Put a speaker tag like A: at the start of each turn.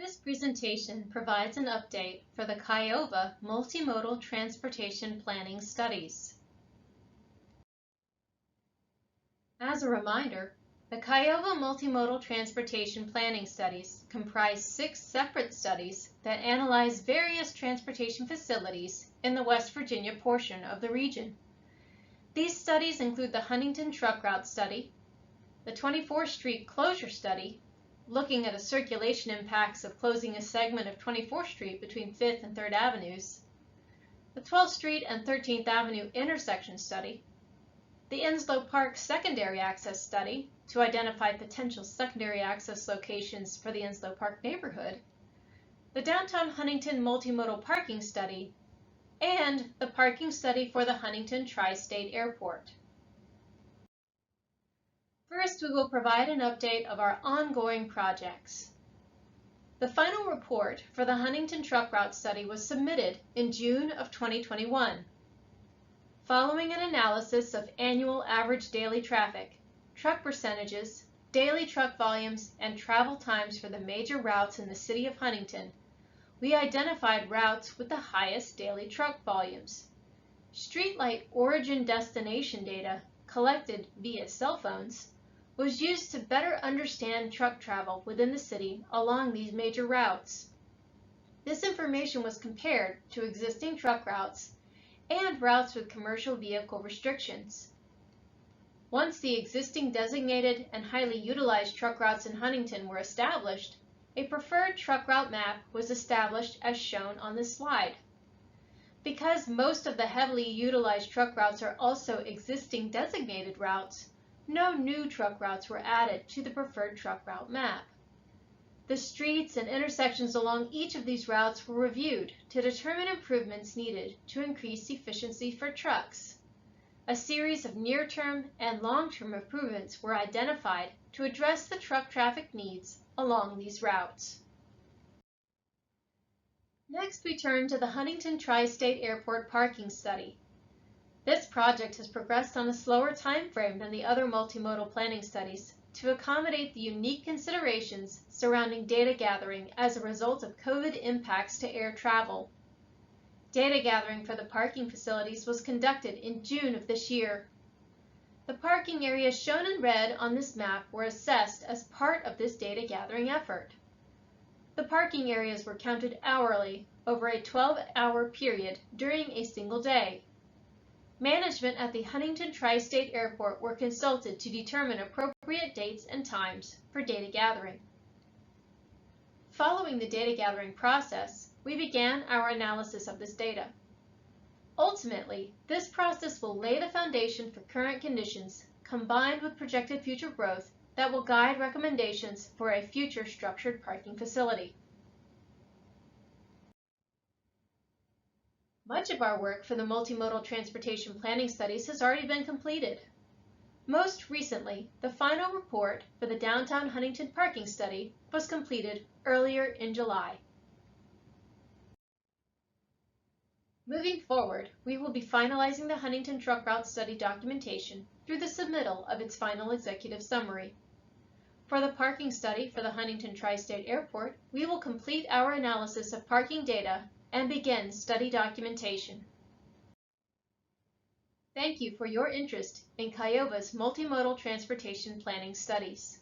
A: This presentation provides an update for the KYOVA Multimodal Transportation Planning Studies. As a reminder, the KYOVA Multimodal Transportation Planning Studies comprise 6 separate studies that analyze various transportation facilities in the West Virginia portion of the region. These studies include the Huntington Truck Route Study, the 24th Street Closure Study, looking at the circulation impacts of closing a segment of 24th Street between 5th and 3rd Avenues, the 12th Street and 13th Avenue intersection study, the Enslow Park Secondary Access Study to identify potential secondary access locations for the Enslow Park neighborhood, the Downtown Huntington Multimodal Parking Study, and the Parking Study for the Huntington Tri-State Airport. First, we will provide an update of our ongoing projects. The final report for the Huntington Truck Route Study was submitted in June of 2021. Following an analysis of annual average daily traffic, truck percentages, daily truck volumes, and travel times for the major routes in the city of Huntington, we identified routes with the highest daily truck volumes. Streetlight origin destination data collected via cell phones was used to better understand truck travel within the city along these major routes. This information was compared to existing truck routes and routes with commercial vehicle restrictions. Once the existing designated and highly utilized truck routes in Huntington were established, a preferred truck route map was established as shown on this slide. Because most of the heavily utilized truck routes are also existing designated routes, no new truck routes were added to the preferred truck route map. The streets and intersections along each of these routes were reviewed to determine improvements needed to increase efficiency for trucks. A series of near-term and long-term improvements were identified to address the truck traffic needs along these routes. Next, we turn to the Huntington Tri-State Airport Parking Study. This project has progressed on a slower time frame than the other multimodal planning studies to accommodate the unique considerations surrounding data gathering as a result of COVID impacts to air travel. Data gathering for the parking facilities was conducted in June of this year. The parking areas shown in red on this map were assessed as part of this data gathering effort. The parking areas were counted hourly over a 12-hour period during a single day. Management at the Huntington Tri-State Airport were consulted to determine appropriate dates and times for data gathering. Following the data gathering process, we began our analysis of this data. Ultimately, this process will lay the foundation for current conditions combined with projected future growth that will guide recommendations for a future structured parking facility. Much of our work for the multimodal transportation planning studies has already been completed. Most recently, the final report for the Downtown Huntington Parking Study was completed earlier in July. Moving forward, we will be finalizing the Huntington Truck Route Study documentation through the submittal of its final executive summary. For the parking study for the Huntington Tri-State Airport, we will complete our analysis of parking data and begin study documentation. Thank you for your interest in KYOVA's multimodal transportation planning studies.